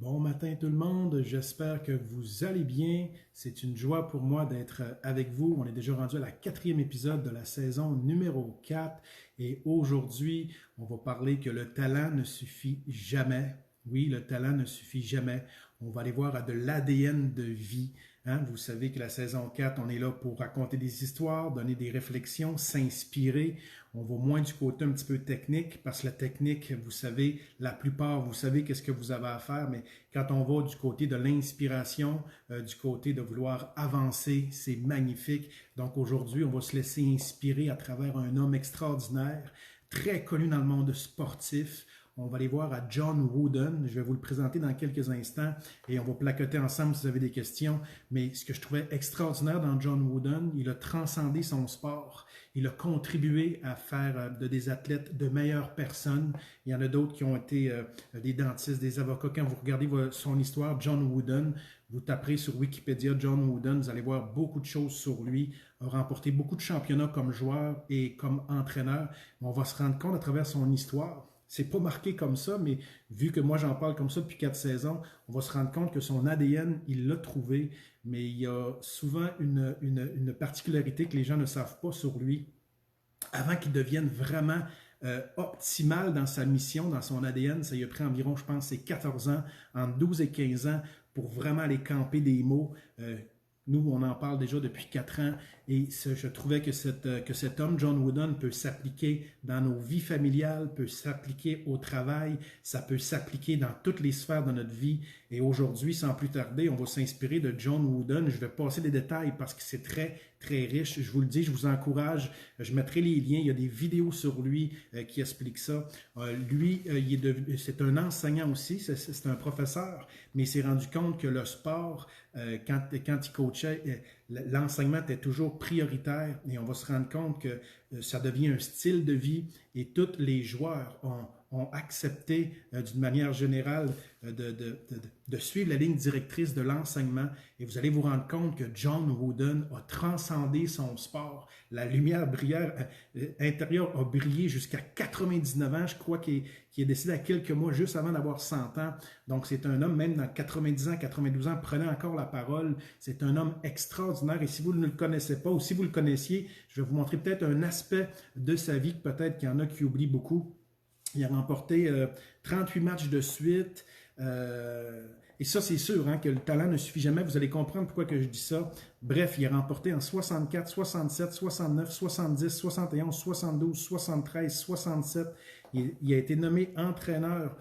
Bon matin tout le monde, j'espère que vous allez bien. C'est une joie pour moi d'être avec vous. On est déjà rendu à la 4e épisode de la saison numéro 4 et aujourd'hui, on va parler que le talent ne suffit jamais. Oui, le talent ne suffit jamais. On va aller voir à de l'ADN de vie. Hein? Vous savez que la saison 4, on est là pour raconter des histoires, donner des réflexions, s'inspirer. On va moins du côté un petit peu technique, parce que la technique, vous savez, la plupart, vous savez qu'est-ce que vous avez à faire, mais quand on va du côté de l'inspiration, du côté de vouloir avancer, c'est magnifique. Donc aujourd'hui, on va se laisser inspirer à travers un homme extraordinaire, très connu dans le monde sportif. On va aller voir à John Wooden. Je vais vous le présenter dans quelques instants et on va placoter ensemble si vous avez des questions. Mais ce que je trouvais extraordinaire dans John Wooden, il a transcendé son sport. Il a contribué à faire de des athlètes de meilleures personnes. Il y en a d'autres qui ont été des dentistes, des avocats. Quand vous regardez son histoire, John Wooden, vous taperez sur Wikipédia John Wooden, vous allez voir beaucoup de choses sur lui. Il a remporté beaucoup de championnats comme joueur et comme entraîneur. On va se rendre compte à travers son histoire. C'est pas marqué comme ça, mais vu que moi j'en parle comme ça depuis 4 saisons, on va se rendre compte que son ADN, il l'a trouvé, mais il y a souvent une particularité que les gens ne savent pas sur lui. Avant qu'il devienne vraiment optimal dans sa mission, dans son ADN, ça lui a pris environ, je pense, c'est 14 ans, entre 12 et 15 ans, pour vraiment aller camper des mots. Nous, on en parle déjà depuis 4 ans et je trouvais que cet homme, John Wooden, peut s'appliquer dans nos vies familiales, peut s'appliquer au travail, ça peut s'appliquer dans toutes les sphères de notre vie. Et aujourd'hui, sans plus tarder, on va s'inspirer de John Wooden. Je vais passer les détails parce que c'est très, très riche. Je vous le dis, je vous encourage. Je mettrai les liens. Il y a des vidéos sur lui qui expliquent ça. Lui, c'est un enseignant aussi, c'est un professeur, mais il s'est rendu compte que le sport, quand il coachait, l'enseignement était toujours prioritaire et on va se rendre compte que ça devient un style de vie et tous les joueurs ont accepté d'une manière générale de suivre la ligne directrice de l'enseignement et vous allez vous rendre compte que John Wooden a transcendé son sport. La lumière intérieure a brillé jusqu'à 99 ans, je crois qu'il est décédé à quelques mois juste avant d'avoir 100 ans. Donc c'est un homme, même dans 90 ans, 92 ans, prenait encore la parole. C'est un homme extraordinaire et si vous ne le connaissez pas ou si vous le connaissiez, je vais vous montrer peut-être un aspect de sa vie que peut-être qu'il y en a qui oublient beaucoup. Il a remporté 38 matchs de suite. Et ça, c'est sûr hein, que le talent ne suffit jamais. Vous allez comprendre pourquoi que je dis ça. Bref, il a remporté en 64, 67, 69, 70, 71, 72, 73, 67. Il a été nommé entraîneur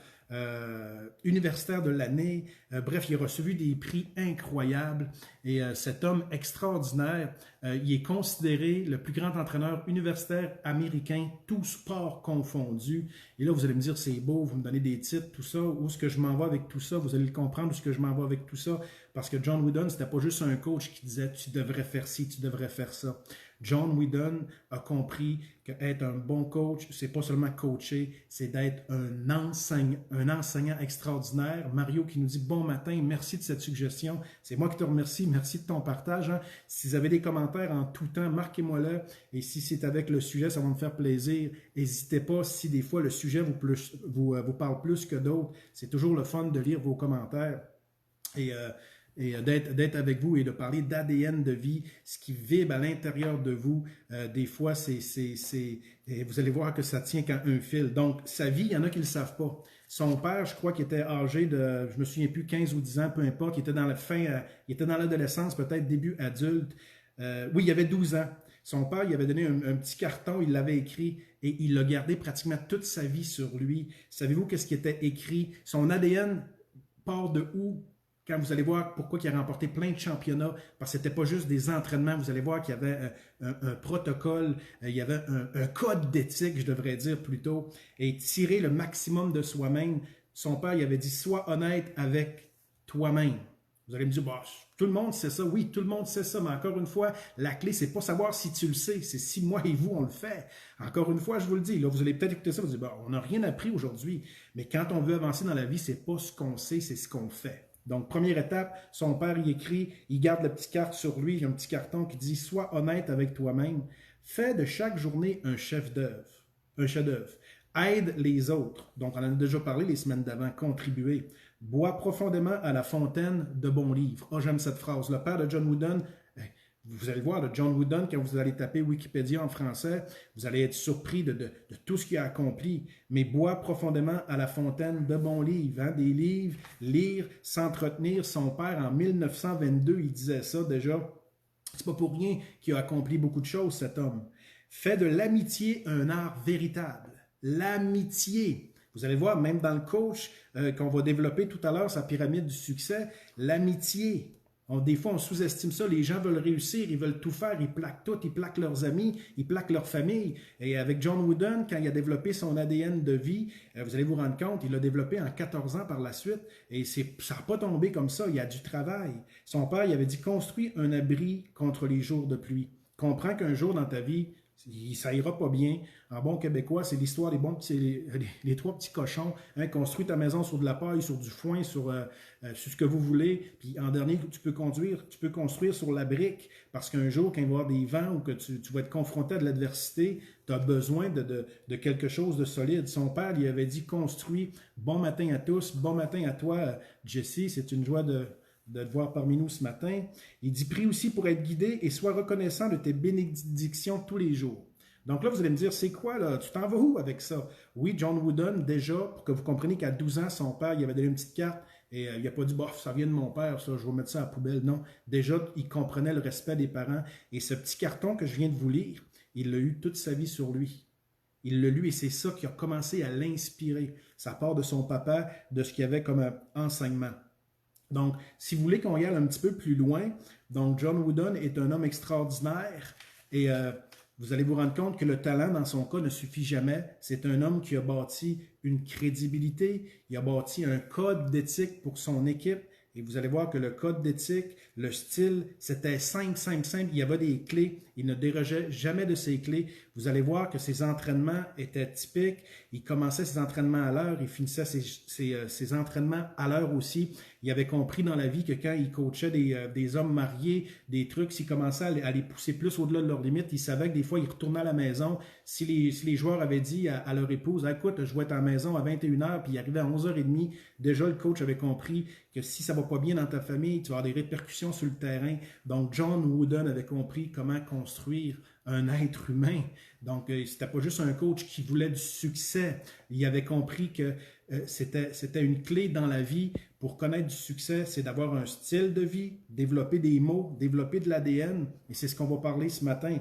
universitaire de l'année. Bref, il a reçu des prix incroyables. Et cet homme extraordinaire, il est considéré le plus grand entraîneur universitaire américain, tout sport confondu. Et là, vous allez me dire, c'est beau, vous me donnez des titres, tout ça. Où est-ce que je m'en vais avec tout ça? Vous allez le comprendre, où est-ce que je m'en vais avec tout ça. Parce que John Wooden, c'était pas juste un coach qui disait, tu devrais faire ci, tu devrais faire ça. John Wooden a compris qu'être un bon coach, c'est pas seulement coacher, c'est d'être un enseignant extraordinaire. Mario qui nous dit bon matin, merci de cette suggestion. C'est moi qui te remercie, merci de ton partage. Hein. Si vous avez des commentaires en tout temps, marquez-moi-le. Et si c'est avec le sujet, ça va me faire plaisir. N'hésitez pas si des fois le sujet vous parle plus que d'autres. C'est toujours le fun de lire vos commentaires. Et d'être avec vous et de parler d'ADN de vie, ce qui vibre à l'intérieur de vous. Des fois, vous allez voir que ça tient qu'à un fil. Donc, sa vie, il y en a qui ne le savent pas. Son père, je crois qu'il était âgé de, je me souviens plus, 15 ou 10 ans, peu importe, il était dans il était dans l'adolescence, peut-être début adulte. Oui, il avait 12 ans. Son père, il avait donné un petit carton, il l'avait écrit et il l'a gardé pratiquement toute sa vie sur lui. Savez-vous qu'est-ce qui était écrit? Son ADN part de où? Quand vous allez voir pourquoi il a remporté plein de championnats, parce que ce n'était pas juste des entraînements, vous allez voir qu'il y avait un protocole, il y avait un code d'éthique, je devrais dire plutôt, et tirer le maximum de soi-même. Son père, il avait dit, sois honnête avec toi-même. Vous allez me dire, bah, tout le monde sait ça. Oui, tout le monde sait ça, mais encore une fois, la clé, c'est pas savoir si tu le sais, c'est si moi et vous, on le fait. Encore une fois, je vous le dis, là, vous allez peut-être écouter ça, vous allez dire, bah, on n'a rien appris aujourd'hui, mais quand on veut avancer dans la vie, c'est pas ce qu'on sait, c'est ce qu'on fait. Donc, première étape, son père, il écrit, il garde la petite carte sur lui, il y a un petit carton qui dit « Sois honnête avec toi-même. Fais de chaque journée un chef-d'œuvre. Un chef-d'œuvre. Aide les autres. Donc, on en a déjà parlé les semaines d'avant. Contribuer. Bois profondément à la fontaine de bons livres. Oh, j'aime cette phrase. Le père de John Wooden, vous allez voir, John Wooden, quand vous allez taper Wikipédia en français, vous allez être surpris de tout ce qu'il a accompli. Mais bois profondément à la fontaine de bons livres. Hein? Des livres, lire, s'entretenir. Son père, en 1922, il disait ça déjà. C'est pas pour rien qu'il a accompli beaucoup de choses, cet homme. Fait de l'amitié un art véritable. L'amitié. Vous allez voir, même dans le coach qu'on va développer tout à l'heure, sa pyramide du succès, l'amitié. Des fois, on sous-estime ça. Les gens veulent réussir, ils veulent tout faire, ils plaquent tout, ils plaquent leurs amis, ils plaquent leur famille. Et avec John Wooden, quand il a développé son ADN de vie, vous allez vous rendre compte, il l'a développé en 14 ans par la suite. Et ça n'a pas tombé comme ça, il y a du travail. Son père, il avait dit, construis un abri contre les jours de pluie. Comprends qu'un jour dans ta vie, ça ira pas bien. En bon québécois, c'est l'histoire des bons petits, les trois petits cochons. Hein, construis ta maison sur de la paille, sur du foin, sur ce que vous voulez. Puis en dernier, tu peux construire sur la brique. Parce qu'un jour, quand il va y avoir des vents ou que tu vas être confronté à de l'adversité, tu as besoin de quelque chose de solide. Son père lui avait dit, construis. Bon matin à tous. Bon matin à toi, Jesse. C'est une joie de te voir parmi nous ce matin. Il dit, prie aussi pour être guidé et sois reconnaissant de tes bénédictions tous les jours. Donc là, vous allez me dire, c'est quoi là? Tu t'en vas où avec ça? Oui, John Wooden, déjà, pour que vous compreniez qu'à 12 ans, son père, il avait donné une petite carte et il n'a pas dit, bof, ça vient de mon père, ça, je vais mettre ça à la poubelle. Non, déjà, il comprenait le respect des parents. Et ce petit carton que je viens de vous lire, il l'a eu toute sa vie sur lui. Il l'a lu et c'est ça qui a commencé à l'inspirer. Ça part de son papa, de ce qu'il y avait comme enseignement. Donc, si vous voulez qu'on y aille un petit peu plus loin, donc John Wooden est un homme extraordinaire et vous allez vous rendre compte que le talent, dans son cas, ne suffit jamais. C'est un homme qui a bâti une crédibilité, il a bâti un code d'éthique pour son équipe et vous allez voir que le code d'éthique, le style, c'était simple, simple, simple. Il y avait des clés, il ne dérogeait jamais de ses clés. Vous allez voir que ses entraînements étaient typiques. Il commençait ses entraînements à l'heure, il finissait ses entraînements à l'heure aussi. Il avait compris dans la vie que quand il coachait des hommes mariés, des trucs, s'il commençait à les pousser plus au-delà de leurs limites, il savait que des fois, il retournait à la maison. Si les joueurs avaient dit à leur épouse, « Écoute, je vais être à la maison à 21h, puis il arrivait à 11h30, déjà le coach avait compris que si ça ne va pas bien dans ta famille, tu vas avoir des répercussions sur le terrain. » Donc, John Wooden avait compris comment construire un être humain. Donc, c'était pas juste un coach qui voulait du succès. Il avait compris que c'était une clé dans la vie. Pour connaître du succès, c'est d'avoir un style de vie, développer des mots, développer de l'ADN. Et c'est ce qu'on va parler ce matin.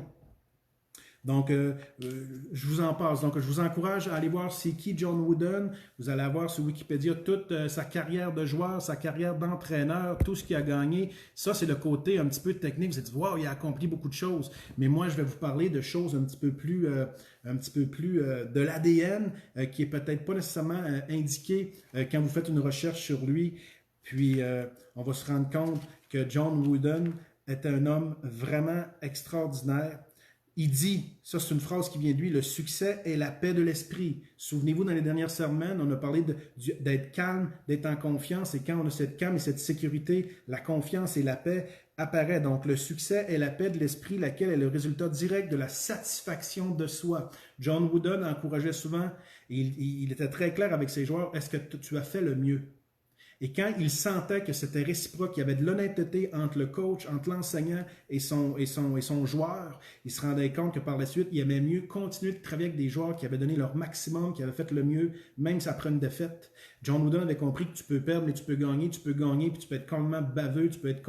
Donc, je vous en passe. Donc, je vous encourage à aller voir c'est qui John Wooden. Vous allez avoir sur Wikipédia toute sa carrière de joueur, sa carrière d'entraîneur, tout ce qu'il a gagné. Ça, c'est le côté un petit peu technique. Vous allez dire, wow, il a accompli beaucoup de choses. Mais moi, je vais vous parler de choses un petit peu plus de l'ADN qui est peut-être pas nécessairement indiqué quand vous faites une recherche sur lui. Puis, on va se rendre compte que John Wooden est un homme vraiment extraordinaire. Il dit, ça c'est une phrase qui vient de lui, le succès est la paix de l'esprit. Souvenez-vous, dans les dernières semaines, on a parlé d'être calme, d'être en confiance, et quand on a cette calme et cette sécurité, la confiance et la paix apparaît. Donc, le succès est la paix de l'esprit, laquelle est le résultat direct de la satisfaction de soi. John Wooden encourageait souvent, il était très clair avec ses joueurs, est-ce que tu as fait le mieux? Et quand il sentait que c'était réciproque, qu'il y avait de l'honnêteté entre le coach, entre l'enseignant et son joueur, il se rendait compte que par la suite, il aimait mieux continuer de travailler avec des joueurs qui avaient donné leur maximum, qui avaient fait le mieux, même si après une défaite. John Wooden avait compris que tu peux perdre, mais tu peux gagner, puis tu peux être complètement baveux, tu peux être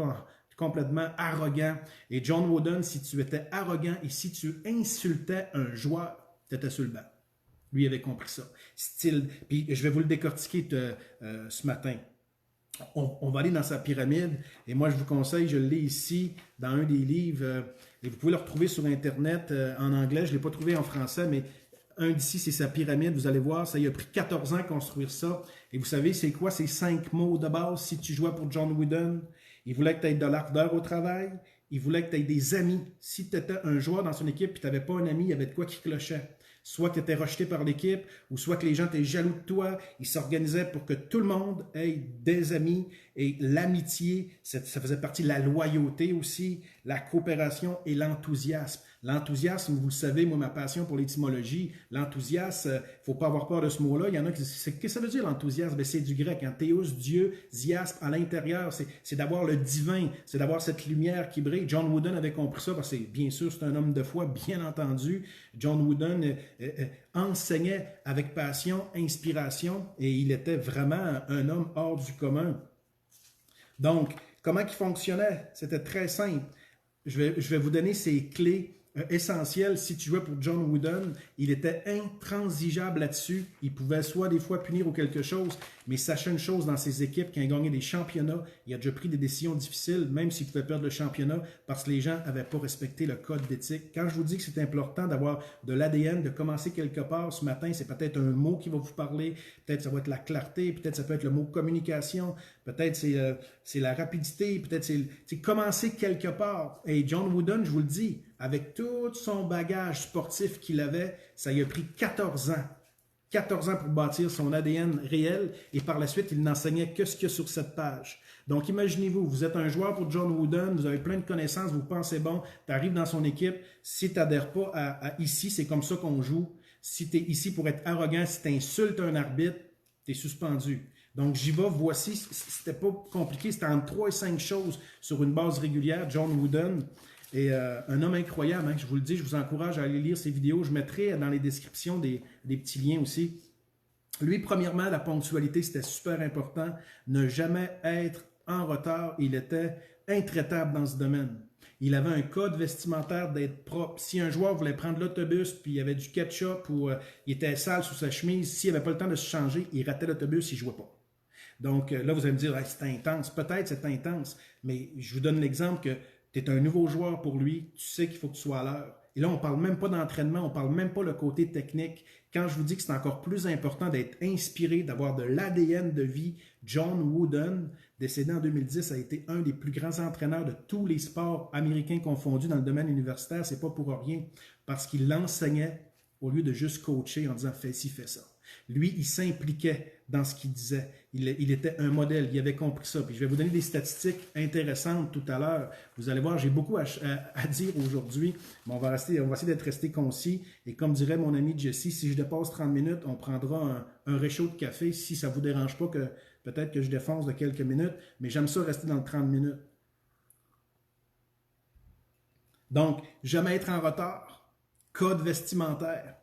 complètement arrogant. Et John Wooden, si tu étais arrogant et si tu insultais un joueur, tu étais sur le banc. Lui avait compris ça. Style, puis je vais vous le décortiquer ce matin. On va aller dans sa pyramide et moi je vous conseille, je l'ai ici dans un des livres et vous pouvez le retrouver sur internet en anglais, je ne l'ai pas trouvé en français, mais un d'ici c'est sa pyramide, vous allez voir, ça il a pris 14 ans à construire ça et vous savez c'est quoi ces 5 mots de base si tu jouais pour John Wooden? Il voulait que tu aies de l'ardeur au travail, il voulait que tu aies des amis. Si tu étais un joueur dans son équipe et tu n'avais pas un ami, il y avait de quoi qui clochait. Soit que tu étais rejeté par l'équipe, ou soit que les gens étaient jaloux de toi. Ils s'organisaient pour que tout le monde ait des amis. Et l'amitié, ça faisait partie de la loyauté aussi, la coopération et l'enthousiasme. L'enthousiasme, vous le savez, moi, ma passion pour l'étymologie, l'enthousiasme, il ne faut pas avoir peur de ce mot-là. Il y en a qui disent, qu'est-ce que ça veut dire l'enthousiasme? Ben, c'est du grec, hein? Théos, Dieu, ziasme, à l'intérieur, c'est d'avoir le divin, c'est d'avoir cette lumière qui brille. John Wooden avait compris ça, parce que bien sûr, c'est un homme de foi, bien entendu. John Wooden enseignait avec passion, inspiration, et il était vraiment un homme hors du commun. Donc, comment il fonctionnait? C'était très simple. Je vais vous donner ces clés essentielles. Si tu jouais pour John Wooden, il était intransigeable là-dessus. Il pouvait soit des fois punir ou quelque chose, mais sachez une chose dans ses équipes, quand il a gagné des championnats, il a déjà pris des décisions difficiles, même s'il pouvait perdre le championnat, parce que les gens n'avaient pas respecté le code d'éthique. Quand je vous dis que c'est important d'avoir de l'ADN, de commencer quelque part ce matin, c'est peut-être un mot qui va vous parler, peut-être ça va être la clarté, peut-être ça peut être le mot communication, peut-être c'est la rapidité, peut-être c'est commencer quelque part. Et John Wooden, je vous le dis, avec tout son bagage sportif qu'il avait, ça lui a pris 14 ans. 14 ans pour bâtir son ADN réel et par la suite, il n'enseignait que ce qu'il y a sur cette page. Donc, imaginez-vous, vous êtes un joueur pour John Wooden, vous avez plein de connaissances, vous pensez bon, tu arrives dans son équipe, si tu n'adhères pas à ici, c'est comme ça qu'on joue. Si tu es ici pour être arrogant, si tu insultes un arbitre, tu es suspendu. Donc, j'y vais, voici, c'était pas compliqué, c'était entre 3 et 5 choses sur une base régulière, John Wooden. Et un homme incroyable, hein, je vous le dis, je vous encourage à aller lire ses vidéos. Je mettrai dans les descriptions des petits liens aussi. Lui, premièrement, la ponctualité, c'était super important. Ne jamais être en retard. Il était intraitable dans ce domaine. Il avait un code vestimentaire d'être propre. Si un joueur voulait prendre l'autobus, puis il y avait du ketchup ou il était sale sous sa chemise, s'il n'avait pas le temps de se changer, il ratait l'autobus, il ne jouait pas. Donc là, vous allez me dire, hey, c'est intense. Peut-être c'est intense, mais je vous donne l'exemple que tu es un nouveau joueur pour lui, tu sais qu'il faut que tu sois à l'heure. Et là, on ne parle même pas d'entraînement, on ne parle même pas le côté technique. Quand je vous dis que c'est encore plus important d'être inspiré, d'avoir de l'ADN de vie, John Wooden, décédé en 2010, a été un des plus grands entraîneurs de tous les sports américains confondus dans le domaine universitaire. C'est pas pour rien, parce qu'il l'enseignait au lieu de juste coacher en disant « fais ci, fais ça ». Lui, il s'impliquait dans ce qu'il disait. Il était un modèle, il avait compris ça. Puis je vais vous donner des statistiques intéressantes tout à l'heure. Vous allez voir, j'ai beaucoup à dire aujourd'hui, mais on va essayer d'être resté concis. Et comme dirait mon ami Jesse, si je dépasse 30 minutes, on prendra un réchaud de café si ça ne vous dérange pas que peut-être que je défonce de quelques minutes, mais j'aime ça rester dans le 30 minutes. Donc, jamais être en retard, code vestimentaire,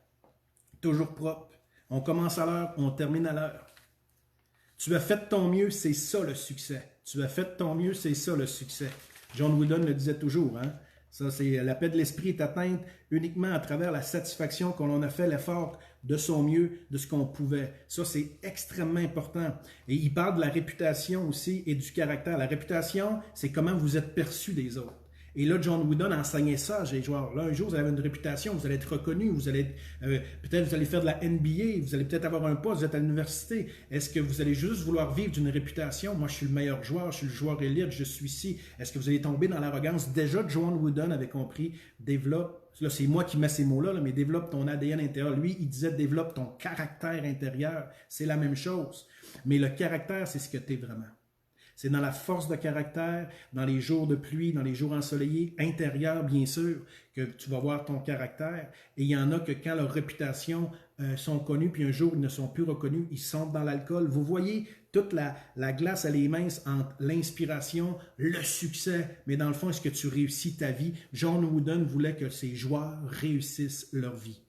toujours propre. On commence à l'heure, on termine à l'heure. Tu as fait de ton mieux, c'est ça le succès. Tu as fait de ton mieux, c'est ça le succès. John Wooden le disait toujours. Hein? Ça, c'est la paix de l'esprit est atteinte uniquement à travers la satisfaction qu'on a fait l'effort de son mieux, de ce qu'on pouvait. Ça, c'est extrêmement important. Et il parle de la réputation aussi et du caractère. La réputation, c'est comment vous êtes perçu des autres. Et là, John Wooden enseignait ça à ses joueurs. Là, un jour, vous allez avoir une réputation, vous allez être reconnu, vous allez peut-être vous allez faire de la NBA, vous allez peut-être avoir un poste, vous êtes à l'université. Est-ce que vous allez juste vouloir vivre d'une réputation? Moi, je suis le meilleur joueur, je suis le joueur élite, je suis ici. Est-ce que vous allez tomber dans l'arrogance? Déjà, John Wooden avait compris, développe, là, c'est moi qui mets ces mots-là, mais développe ton ADN intérieur. Lui, il disait, développe ton caractère intérieur. C'est la même chose. Mais le caractère, c'est ce que tu es vraiment. C'est dans la force de caractère, dans les jours de pluie, dans les jours ensoleillés, intérieurs bien sûr, que tu vas voir ton caractère. Et il y en a que quand leur réputation sont connues, puis un jour ils ne sont plus reconnus, ils sont dans l'alcool. Vous voyez, toute la glace, elle est mince entre l'inspiration, le succès, mais dans le fond, est-ce que tu réussis ta vie? John Wooden voulait que ses joueurs réussissent leur vie.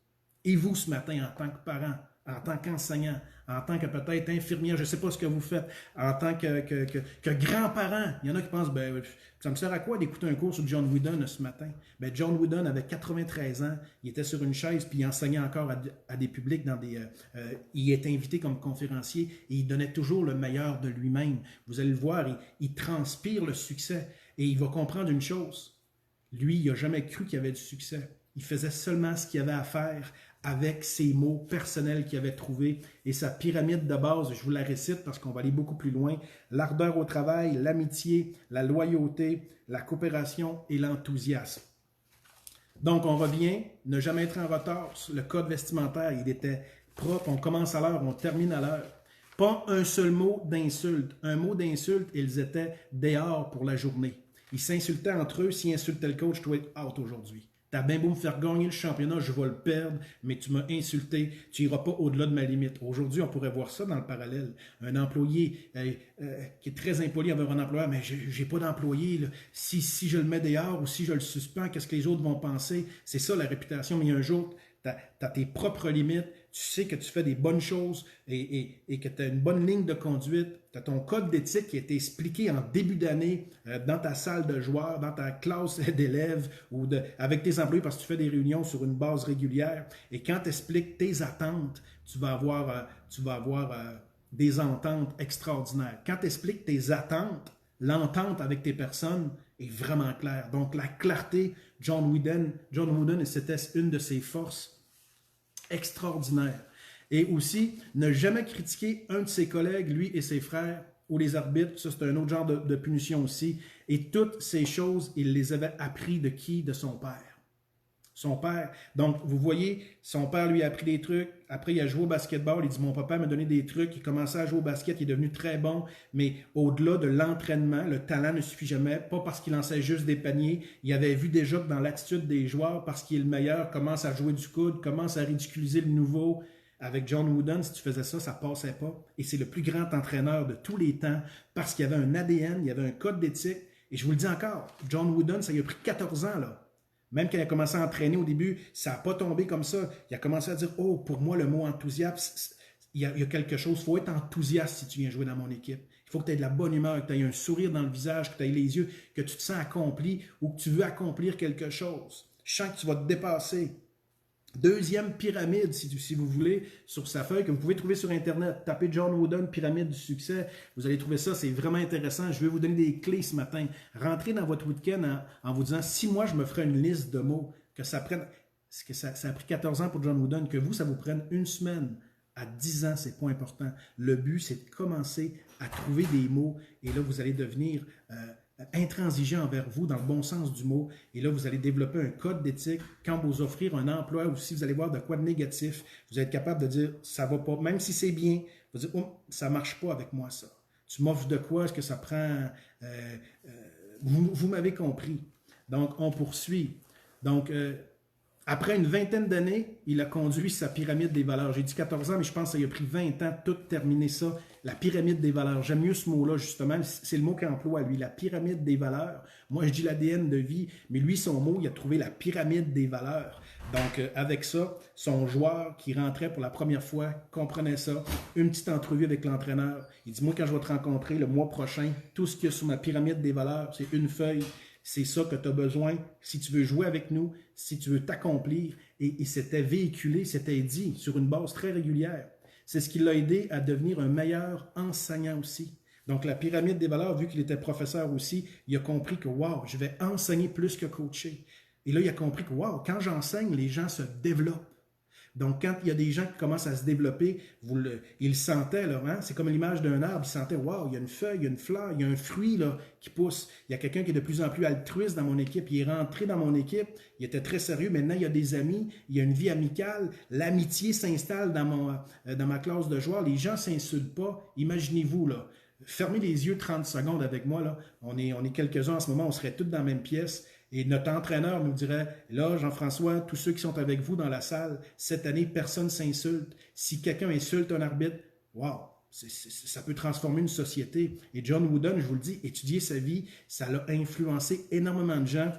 Et vous, ce matin, en tant que parent, en tant qu'enseignant, en tant que peut-être infirmière, je ne sais pas ce que vous faites, en tant que grand-parent, il y en a qui pensent, ben, ça me sert à quoi d'écouter un cours sur John Wooden ce matin? Ben, John Wooden avait 93 ans, il était sur une chaise, puis il enseignait encore à des publics, il était invité comme conférencier, et il donnait toujours le meilleur de lui-même. Vous allez le voir, il transpire le succès, et il va comprendre une chose, lui, il n'a jamais cru qu'il y avait du succès. Il faisait seulement ce qu'il avait à faire avec ses mots personnels qu'il avait trouvés et sa pyramide de base, je vous la récite parce qu'on va aller beaucoup plus loin, l'ardeur au travail, l'amitié, la loyauté, la coopération et l'enthousiasme. Donc, on revient, ne jamais être en retard, le code vestimentaire, il était propre, on commence à l'heure, on termine à l'heure. Pas un seul mot d'insulte. Un mot d'insulte, ils étaient dehors pour la journée. Ils s'insultaient entre eux, s'ils insultaient le coach, tu dois être out aujourd'hui. T'as bien beau me faire gagner le championnat, je vais le perdre, mais tu m'as insulté, tu n'iras pas au-delà de ma limite. Aujourd'hui, on pourrait voir ça dans le parallèle. Un employé qui est très impoli envers un employeur, mais j'ai pas d'employé. Si je le mets dehors ou si je le suspends, qu'est-ce que les autres vont penser? C'est ça la réputation, mais un jour, tu as tes propres limites, tu sais que tu fais des bonnes choses et que tu as une bonne ligne de conduite, tu as ton code d'éthique qui a été expliqué en début d'année dans ta salle de joueurs, dans ta classe d'élèves ou avec tes employés parce que tu fais des réunions sur une base régulière. Et quand tu expliques tes attentes, tu vas avoir des ententes extraordinaires. Quand tu expliques tes attentes, l'entente avec tes personnes est vraiment claire. Donc la clarté, John Wooden, c'était une de ses forces extraordinaire. Et aussi, ne jamais critiquer un de ses collègues, lui et ses frères, ou les arbitres, ça c'est un autre genre de punition aussi. Et toutes ces choses, il les avait appris de qui? De son père. Son père. Donc, vous voyez, son père lui a appris des trucs. Après, il a joué au basketball. Il dit, mon papa m'a donné des trucs. Il commençait à jouer au basket. Il est devenu très bon. Mais au-delà de l'entraînement, le talent ne suffit jamais. Pas parce qu'il lançait juste des paniers. Il avait vu déjà que dans l'attitude des joueurs, parce qu'il est le meilleur, commence à jouer du coude, commence à ridiculiser le nouveau. Avec John Wooden, si tu faisais ça, ça ne passait pas. Et c'est le plus grand entraîneur de tous les temps parce qu'il y avait un ADN, il y avait un code d'éthique. Et je vous le dis encore, John Wooden, ça lui a pris 14 ans, là. Même quand il a commencé à entraîner au début, ça n'a pas tombé comme ça. Il a commencé à dire, oh, pour moi, le mot enthousiaste, il y a quelque chose. Il faut être enthousiaste si tu viens jouer dans mon équipe. Il faut que tu aies de la bonne humeur, que tu aies un sourire dans le visage, que tu aies les yeux, que tu te sens accompli ou que tu veux accomplir quelque chose. Je sens que tu vas te dépasser. Deuxième pyramide, si vous voulez, sur sa feuille, que vous pouvez trouver sur Internet. Tapez John Wooden, pyramide du succès. Vous allez trouver ça, c'est vraiment intéressant. Je vais vous donner des clés ce matin. Rentrez dans votre week-end en vous disant, si moi, je me ferais une liste de mots, que ça prenne, que ça a pris 14 ans pour John Wooden, que vous, ça vous prenne une semaine. À 10 ans, c'est pas important. Le but, c'est de commencer à trouver des mots et là, vous allez devenir intransigeant envers vous dans le bon sens du mot. Et là, vous allez développer un code d'éthique. Quand vous offrir un emploi ou si vous allez voir de quoi de négatif, vous êtes capable de dire ça va pas, même si c'est bien, vous dites oh, ça marche pas avec moi ça. Tu m'offres de quoi? Est-ce que ça prend vous m'avez compris. Donc, on poursuit. Donc, après une vingtaine d'années, il a conduit sa pyramide des valeurs. J'ai dit 14 ans, mais je pense que ça lui a pris 20 ans de tout terminer ça. La pyramide des valeurs. J'aime mieux ce mot-là, justement. C'est le mot qu'il emploie, lui. La pyramide des valeurs. Moi, je dis l'ADN de vie, mais lui, son mot, il a trouvé la pyramide des valeurs. Donc, avec ça, son joueur qui rentrait pour la première fois comprenait ça. Une petite entrevue avec l'entraîneur. Il dit, moi, quand je vais te rencontrer le mois prochain, tout ce qu'il y a sur ma pyramide des valeurs, c'est une feuille. C'est ça que tu as besoin si tu veux jouer avec nous, si tu veux t'accomplir. Et c'était véhiculé, c'était dit sur une base très régulière. C'est ce qui l'a aidé à devenir un meilleur enseignant aussi. Donc, la pyramide des valeurs, vu qu'il était professeur aussi, il a compris que, wow, je vais enseigner plus que coacher. Et là, il a compris que, wow, quand j'enseigne, les gens se développent. Donc, quand il y a des gens qui commencent à se développer, ils le sentaient, là, hein? C'est comme l'image d'un arbre, ils sentaient, wow, il y a une feuille, il y a une fleur, il y a un fruit là, qui pousse. Il y a quelqu'un qui est de plus en plus altruiste dans mon équipe, il est rentré dans mon équipe, il était très sérieux, maintenant il y a des amis, il y a une vie amicale, l'amitié s'installe dans ma classe de joueurs, les gens ne s'insultent pas, imaginez-vous, là, fermez les yeux 30 secondes avec moi, là. On est quelques-uns en ce moment, on serait tous dans la même pièce. Et notre entraîneur nous dirait, là, Jean-François, tous ceux qui sont avec vous dans la salle, cette année, personne ne s'insulte. Si quelqu'un insulte un arbitre, wow, ça peut transformer une société. Et John Wooden, je vous le dis, étudier sa vie, ça l'a influencé énormément de gens.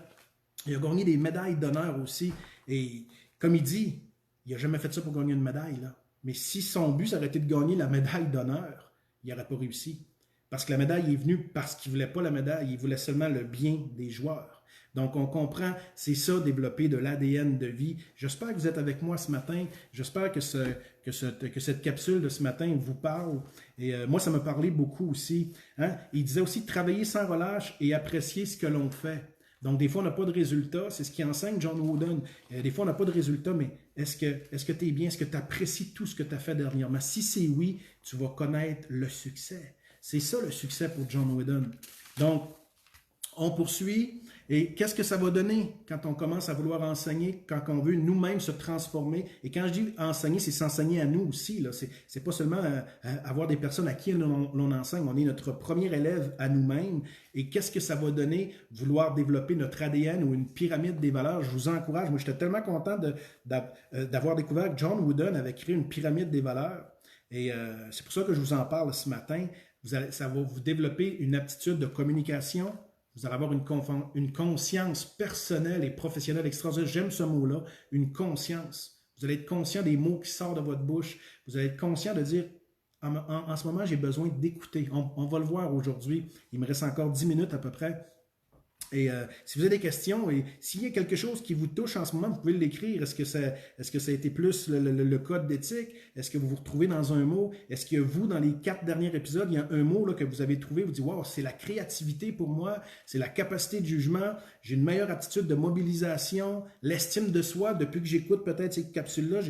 Il a gagné des médailles d'honneur aussi. Et comme il dit, il n'a jamais fait ça pour gagner une médaille, là. Mais si son but, ça aurait été de gagner la médaille d'honneur, il n'aurait pas réussi. Parce que la médaille est venue parce qu'il ne voulait pas la médaille, il voulait seulement le bien des joueurs. Donc, on comprend, c'est ça, développer de l'ADN de vie. J'espère que vous êtes avec moi ce matin. J'espère que cette capsule de ce matin vous parle. Et moi, ça m'a parlé beaucoup aussi. Hein? Il disait aussi travailler sans relâche et apprécier ce que l'on fait. Donc, des fois, on n'a pas de résultat. C'est ce qui enseigne John Wooden. Des fois, on n'a pas de résultat, mais est-ce que tu es bien? Est-ce que tu apprécies tout ce que tu as fait dernièrement? Si c'est oui, tu vas connaître le succès. C'est ça le succès pour John Wooden. Donc, On poursuit. Et qu'est-ce que ça va donner quand on commence à vouloir enseigner, quand on veut nous-mêmes se transformer? Et quand je dis enseigner, c'est s'enseigner à nous aussi. C'est pas seulement avoir des personnes à qui l'on enseigne. On est notre premier élève à nous-mêmes. Et qu'est-ce que ça va donner? Vouloir développer notre ADN ou une pyramide des valeurs. Je vous encourage. Moi, j'étais tellement content d'avoir découvert que John Wooden avait créé une pyramide des valeurs. Et c'est pour ça que je vous en parle ce matin. Ça va vous développer une aptitude de communication. Vous allez avoir une conscience personnelle et professionnelle extraordinaire. J'aime ce mot-là, une conscience. Vous allez être conscient des mots qui sortent de votre bouche. Vous allez être conscient de dire, en ce moment, j'ai besoin d'écouter. On va le voir aujourd'hui. Il me reste encore 10 minutes à peu près. Et si vous avez des questions, et s'il y a quelque chose qui vous touche en ce moment, vous pouvez l'écrire. Est-ce que ça a été plus le code d'éthique? Est-ce que vous vous retrouvez dans un mot? Est-ce que vous, dans les 4 derniers épisodes, il y a un mot là, que vous avez trouvé, vous dites, wow, c'est la créativité pour moi, c'est la capacité de jugement, j'ai une meilleure attitude de mobilisation, l'estime de soi, depuis que j'écoute peut-être ces capsules-là,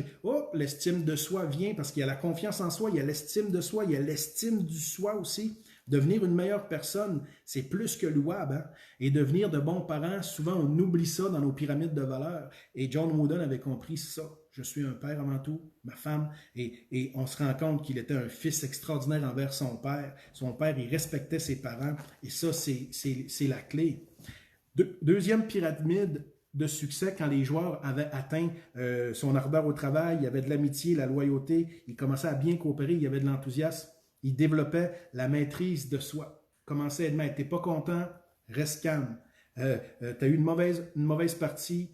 l'estime de soi vient parce qu'il y a la confiance en soi, il y a l'estime de soi, il y a l'estime du soi aussi. Devenir une meilleure personne, c'est plus que louable. Hein? Et devenir de bons parents, souvent on oublie ça dans nos pyramides de valeurs. Et John Wooden avait compris ça. Je suis un père avant tout, ma femme. Et on se rend compte qu'il était un fils extraordinaire envers son père. Son père, il respectait ses parents. Et ça, c'est la clé. Deuxième pyramide de succès, quand les joueurs avaient atteint son ardeur au travail, il y avait de l'amitié, la loyauté, ils commençaient à bien coopérer, il y avait de l'enthousiasme. Il développait la maîtrise de soi. Commençait à être maître. T'es pas content? Reste calme. Tu as eu une mauvaise partie?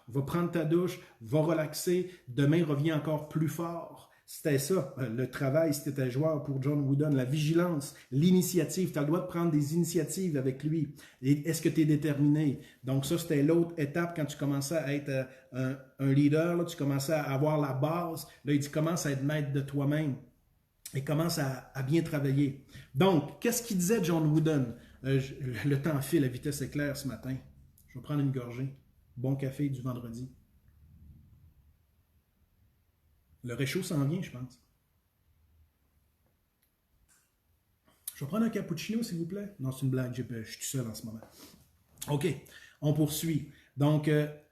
Va prendre ta douche, va relaxer. Demain, reviens encore plus fort. C'était ça, le travail, c'était joueur pour John Wooden. La vigilance, l'initiative. Tu as le droit de prendre des initiatives avec lui. Est-ce que tu es déterminé? Donc ça, c'était l'autre étape quand tu commençais à être un leader. Là, tu commençais à avoir la base. Là, il dit, commence à être maître de toi-même. Et commence à bien travailler. Donc, qu'est-ce qu'il disait John Wooden? Le temps file, la vitesse est claire ce matin. Je vais prendre une gorgée. Bon café du vendredi. Le réchaud s'en vient, je pense. Je vais prendre un cappuccino, s'il vous plaît. Non, c'est une blague, je suis tout seul en ce moment. OK, on poursuit. Donc,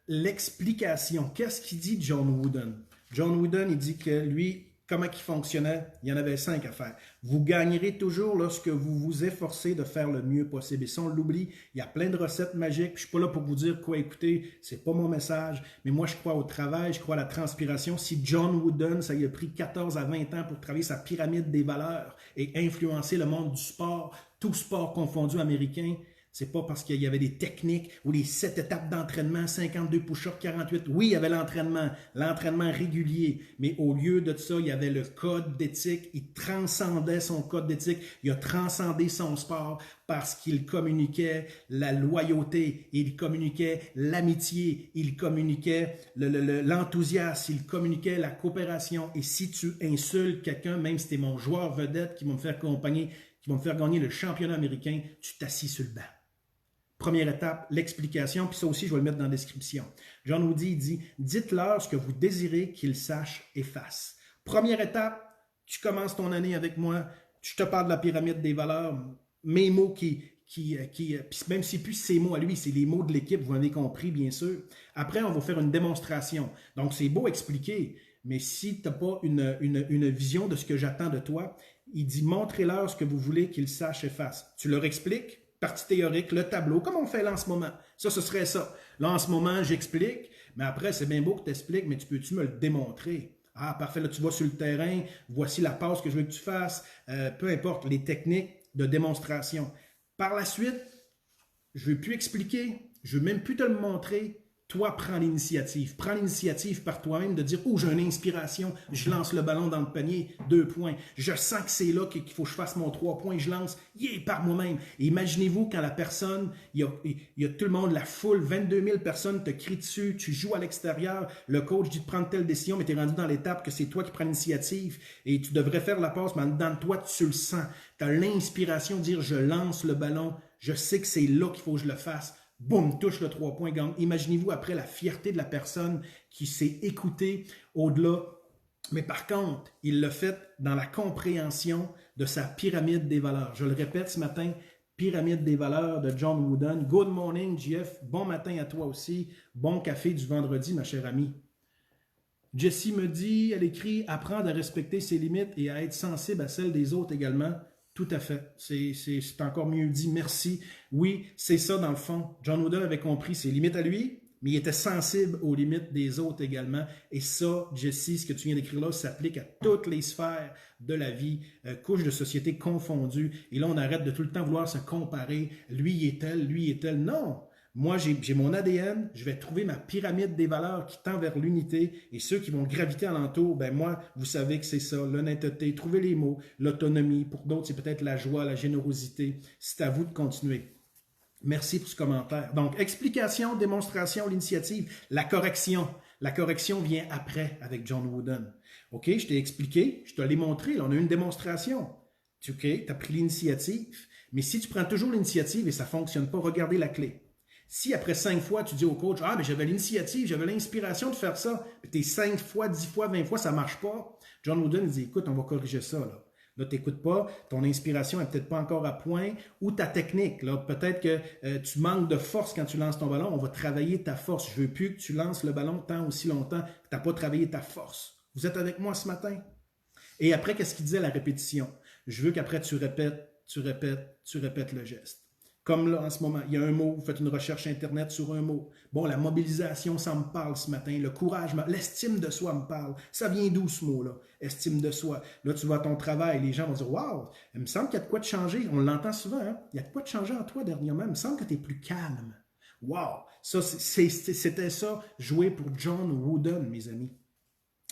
l'explication. Qu'est-ce qu'il dit John Wooden? John Wooden, il dit que lui, comment il fonctionnait? Il y en avait 5 à faire. Vous gagnerez toujours lorsque vous vous efforcez de faire le mieux possible. Et ça, on l'oublie. Il y a plein de recettes magiques. Je ne suis pas là pour vous dire quoi écouter. Ce n'est pas mon message. Mais moi, je crois au travail. Je crois à la transpiration. Si John Wooden, ça lui a pris 14 à 20 ans pour travailler sa pyramide des valeurs et influencer le monde du sport, tout sport confondu américain, c'est pas parce qu'il y avait des techniques ou les 7 étapes d'entraînement, 52 push-ups, 48. Oui, il y avait l'entraînement régulier, mais au lieu de ça, il y avait le code d'éthique. Il transcendait son code d'éthique. Il a transcendé son sport parce qu'il communiquait la loyauté, il communiquait l'amitié, il communiquait l'enthousiasme, il communiquait la coopération. Et si tu insultes quelqu'un, même si tu es mon joueur vedette qui va me faire accompagner, qui va me faire gagner le championnat américain, tu t'assis sur le banc. Première étape, l'explication, puis ça aussi, je vais le mettre dans la description. John Wooden, il dit, dites-leur ce que vous désirez qu'ils sachent et fassent. Première étape, tu commences ton année avec moi, je te parle de la pyramide des valeurs, mes mots même si plus ces mots à lui, c'est les mots de l'équipe, vous avez compris, bien sûr. Après, on va faire une démonstration. Donc, c'est beau expliquer, mais si tu n'as pas une vision de ce que j'attends de toi, il dit, montrez-leur ce que vous voulez qu'ils sachent et fassent. Tu leur expliques, partie théorique, le tableau, comme on fait là en ce moment. Ça, ce serait ça. Là, en ce moment, j'explique, mais après, c'est bien beau que tu expliques, mais peux-tu me le démontrer? Ah, parfait, là, tu vas sur le terrain, voici la passe que je veux que tu fasses, peu importe, les techniques de démonstration. Par la suite, je ne veux plus expliquer, je ne veux même plus te le montrer. Toi, prends l'initiative. Prends l'initiative par toi-même de dire « Oh, j'ai une inspiration, je lance le ballon dans le panier, 2 points. Je sens que c'est là qu'il faut que je fasse mon 3 points, je lance, par moi-même. » Et imaginez-vous quand la personne, il y a tout le monde, la foule, 22 000 personnes te crient dessus, tu joues à l'extérieur, le coach dit de prendre telle décision, mais tu es rendu dans l'étape que c'est toi qui prends l'initiative et tu devrais faire la passe, mais en dedans de toi, tu le sens. Tu as l'inspiration de dire « Je lance le ballon, je sais que c'est là qu'il faut que je le fasse. » Boum, touche le 3 points, gagne. Imaginez-vous après la fierté de la personne qui s'est écoutée au-delà. Mais par contre, il l'a fait dans la compréhension de sa pyramide des valeurs. Je le répète ce matin, Pyramide des valeurs de John Wooden. Good morning, JF. Bon matin à toi aussi. Bon café du vendredi, ma chère amie. Jessie me dit, elle écrit, apprendre à respecter ses limites et à être sensible à celles des autres également. Tout à fait. C'est encore mieux dit. Merci. Oui, c'est ça dans le fond. John Wooden avait compris ses limites à lui, mais il était sensible aux limites des autres également. Et ça, Jessie, ce que tu viens d'écrire là, s'applique à toutes les sphères de la vie, couches de société confondues. Et là, on arrête de tout le temps vouloir se comparer. Lui, il est tel, lui, il est tel. Non! Moi, j'ai mon ADN, je vais trouver ma pyramide des valeurs qui tend vers l'unité et ceux qui vont graviter alentour, ben moi, vous savez que c'est ça, l'honnêteté, trouver les mots, l'autonomie. Pour d'autres, c'est peut-être la joie, la générosité. C'est à vous de continuer. Merci pour ce commentaire. Donc, explication, démonstration, l'initiative, la correction. La correction vient après avec John Wooden. OK, je t'ai expliqué, je te l'ai montré, là, on a eu une démonstration. OK, tu as pris l'initiative. Mais si tu prends toujours l'initiative et ça ne fonctionne pas, regardez la clé. Si après 5 fois, tu dis au coach, « Ah, mais j'avais l'initiative, j'avais l'inspiration de faire ça. » Puis t'es 5 fois, 10 fois, 20 fois, ça ne marche pas. John Wooden dit, « Écoute, on va corriger ça. » Là, tu n'écoutes pas, ton inspiration n'est peut-être pas encore à point, ou ta technique. Là, peut-être que tu manques de force quand tu lances ton ballon. On va travailler ta force. Je ne veux plus que tu lances le ballon tant aussi longtemps que tu n'as pas travaillé ta force. Vous êtes avec moi ce matin? Et après, qu'est-ce qu'il disait la répétition? Je veux qu'après, tu répètes le geste. Comme là, en ce moment, il y a un mot, vous faites une recherche Internet sur un mot. Bon, la mobilisation, ça me parle ce matin. Le courage, l'estime de soi me parle. Ça vient d'où ce mot-là? Estime de soi. Là, tu vas à ton travail, les gens vont dire « Wow, il me semble qu'il y a de quoi de changer. » On l'entend souvent, hein? Il y a de quoi de changer en toi dernièrement. Il me semble que tu es plus calme. Wow! Ça, c'était ça, jouer pour John Wooden, mes amis.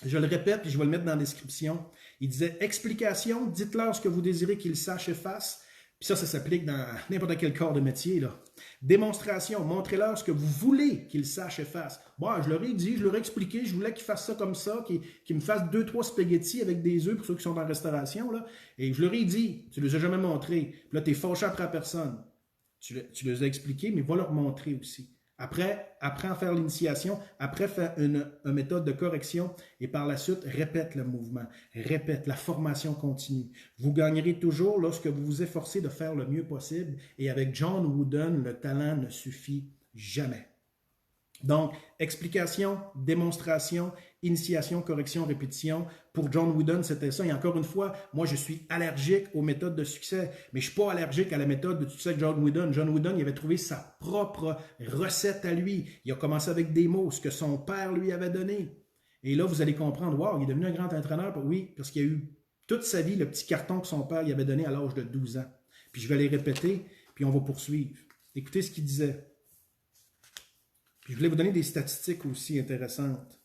Je le répète, puis je vais le mettre dans la description. Il disait « Explication, dites-leur ce que vous désirez qu'ils sachent et fassent. » Puis ça s'applique dans n'importe quel corps de métier, là. Démonstration, montrez-leur ce que vous voulez qu'ils sachent et fassent. Bon, je leur ai dit, je leur ai expliqué, je voulais qu'ils fassent ça comme ça, qu'ils me fassent 2-3 spaghettis avec des œufs pour ceux qui sont en restauration, là. Et je leur ai dit, tu ne les as jamais montrés. Puis là, tu es fâché après la personne. Tu les as expliqués, mais va leur montrer aussi. Après, apprends à faire l'initiation, après, fais une méthode de correction et par la suite, répète le mouvement, répète la formation continue. Vous gagnerez toujours lorsque vous vous efforcez de faire le mieux possible et avec John Wooden, le talent ne suffit jamais. Donc, explication, démonstration, initiation, correction, répétition. Pour John Wooden, c'était ça. Et encore une fois, moi, je suis allergique aux méthodes de succès, mais je ne suis pas allergique à la méthode de succès de John Wooden. John Wooden, il avait trouvé sa propre recette à lui. Il a commencé avec des mots, ce que son père lui avait donné. Et là, vous allez comprendre, wow, il est devenu un grand entraîneur. Oui, parce qu'il a eu toute sa vie le petit carton que son père lui avait donné à l'âge de 12 ans. Puis je vais les répéter, puis on va poursuivre. Écoutez ce qu'il disait. Puis je voulais vous donner des statistiques aussi intéressantes.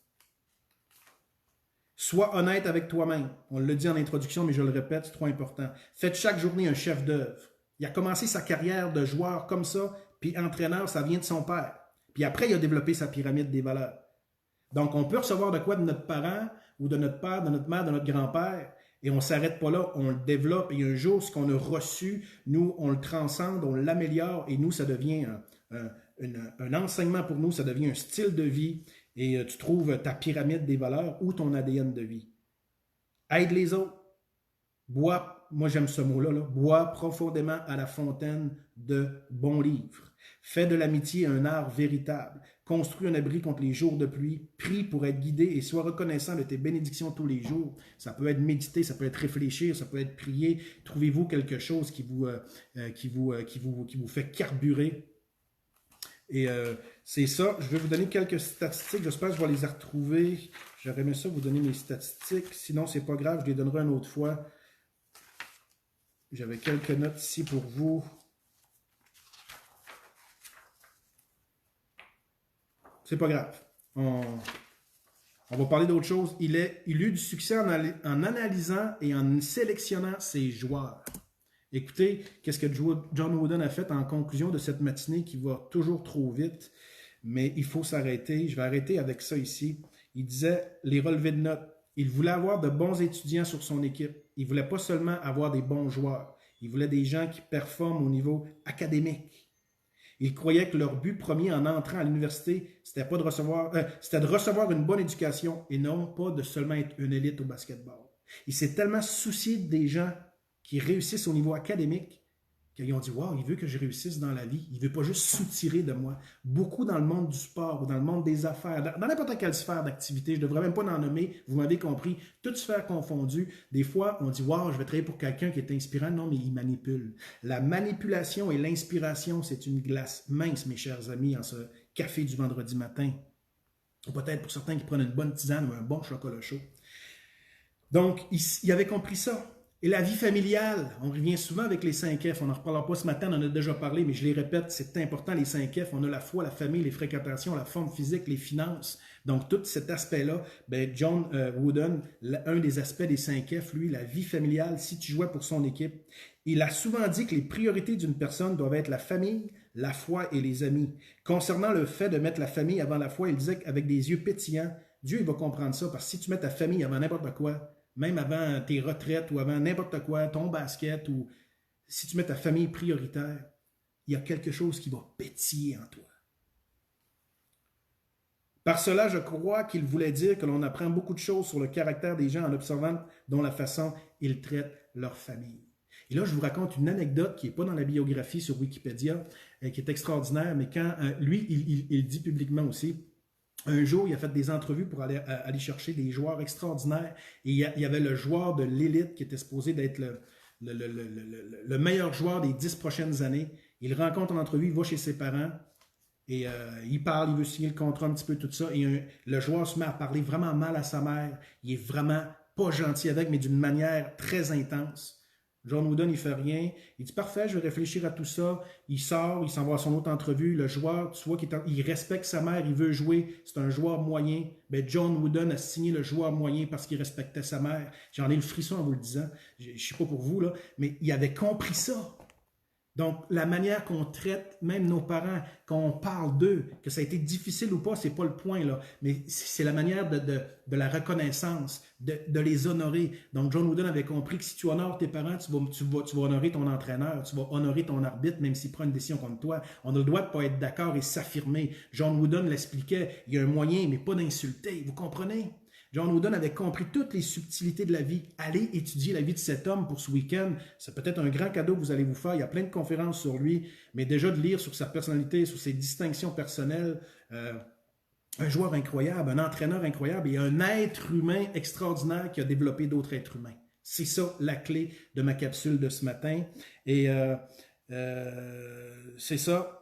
Sois honnête avec toi-même. On l'a dit en introduction, mais je le répète, c'est trop important. Faites chaque journée un chef d'œuvre. Il a commencé sa carrière de joueur comme ça, puis entraîneur, ça vient de son père. Puis après, il a développé sa pyramide des valeurs. Donc, on peut recevoir de quoi de notre parent, ou de notre père, de notre mère, de notre grand-père, et on ne s'arrête pas là, on le développe, et un jour, ce qu'on a reçu, nous, on le transcende, on l'améliore, et nous, ça devient un enseignement pour nous, ça devient un style de vie, et tu trouves ta pyramide des valeurs ou ton ADN de vie. Aide les autres. Bois, moi j'aime ce mot-là, bois profondément à la fontaine de bons livres. Fais de l'amitié un art véritable. Construis un abri contre les jours de pluie. Prie pour être guidé et sois reconnaissant de tes bénédictions tous les jours. Ça peut être méditer, ça peut être réfléchir, ça peut être prier. Trouvez-vous quelque chose qui vous fait carburer. Et c'est ça, je vais vous donner quelques statistiques, j'espère que je vais les retrouver. J'aurais aimé ça vous donner mes statistiques, sinon c'est pas grave, je les donnerai une autre fois. J'avais quelques notes ici pour vous. C'est pas grave, on va parler d'autre chose. Il eut du succès en analysant et en sélectionnant ses joueurs. Écoutez, qu'est-ce que John Wooden a fait en conclusion de cette matinée qui va toujours trop vite, mais il faut s'arrêter. Je vais arrêter avec ça ici. Il disait les relevés de notes. Il voulait avoir de bons étudiants sur son équipe. Il ne voulait pas seulement avoir des bons joueurs. Il voulait des gens qui performent au niveau académique. Il croyait que leur but premier en entrant à l'université, c'était de recevoir une bonne éducation et non pas de seulement être une élite au basketball. Il s'est tellement soucié des gens qui réussissent au niveau académique Quand ils ont dit, wow, il veut que je réussisse dans la vie. Il ne veut pas juste soutirer de moi. Beaucoup dans le monde du sport ou dans le monde des affaires, dans n'importe quelle sphère d'activité, je ne devrais même pas en nommer, vous m'avez compris, toutes sphères confondues. Des fois, on dit, wow, je vais travailler pour quelqu'un qui est inspirant. Non, mais il manipule. La manipulation et l'inspiration, c'est une glace mince, mes chers amis, en ce café du vendredi matin. Ou peut-être pour certains qui prennent une bonne tisane ou un bon chocolat chaud. Donc, il avait compris ça. Et la vie familiale, on revient souvent avec les 5 F, on n'en reparlera pas ce matin, on en a déjà parlé, mais je les répète, c'est important les 5 F, on a la foi, la famille, les fréquentations, la forme physique, les finances. Donc tout cet aspect-là, ben John Wooden, un des aspects des 5 F, lui, la vie familiale, si tu jouais pour son équipe, il a souvent dit que les priorités d'une personne doivent être la famille, la foi et les amis. Concernant le fait de mettre la famille avant la foi, il disait qu'avec des yeux pétillants, Dieu il va comprendre ça, parce que si tu mets ta famille avant n'importe quoi, même avant tes retraites ou avant n'importe quoi, ton basket, ou si tu mets ta famille prioritaire, il y a quelque chose qui va pétiller en toi. Par cela, je crois qu'il voulait dire que l'on apprend beaucoup de choses sur le caractère des gens en observant dont la façon ils traitent leur famille. Et là, je vous raconte une anecdote qui n'est pas dans la biographie sur Wikipédia, qui est extraordinaire, mais quand lui, il dit publiquement aussi, un jour, il a fait des entrevues pour aller chercher des joueurs extraordinaires. Et il y avait le joueur de l'élite qui était supposé d'être le meilleur joueur des 10 prochaines années. Il rencontre en entrevue, il va chez ses parents et il parle, il veut signer le contrat un petit peu, tout ça. Et le joueur se met à parler vraiment mal à sa mère. Il est vraiment pas gentil avec, mais d'une manière très intense. John Wooden, il fait rien. Il dit, parfait, je vais réfléchir à tout ça. Il sort, il s'en va à son autre entrevue. Le joueur, tu vois, il respecte sa mère, il veut jouer. C'est un joueur moyen. Ben, John Wooden a signé le joueur moyen parce qu'il respectait sa mère. J'en ai le frisson en vous le disant. Je ne sais pas pour vous, là, mais il avait compris ça. Donc, la manière qu'on traite même nos parents, quand on parle d'eux, que ça a été difficile ou pas, c'est pas le point, là. Mais c'est la manière de la reconnaissance, de les honorer. Donc, John Wooden avait compris que si tu honores tes parents, tu vas honorer ton entraîneur, tu vas honorer ton arbitre, même s'il prend une décision contre toi. On a le droit de ne pas être d'accord et s'affirmer. John Wooden l'expliquait, il y a un moyen, mais pas d'insulter. Vous comprenez? John Wooden avait compris toutes les subtilités de la vie. Allez étudier la vie de cet homme pour ce week-end. C'est peut-être un grand cadeau que vous allez vous faire. Il y a plein de conférences sur lui, mais déjà de lire sur sa personnalité, sur ses distinctions personnelles. Un joueur incroyable, un entraîneur incroyable et un être humain extraordinaire qui a développé d'autres êtres humains. C'est ça la clé de ma capsule de ce matin. Et c'est ça.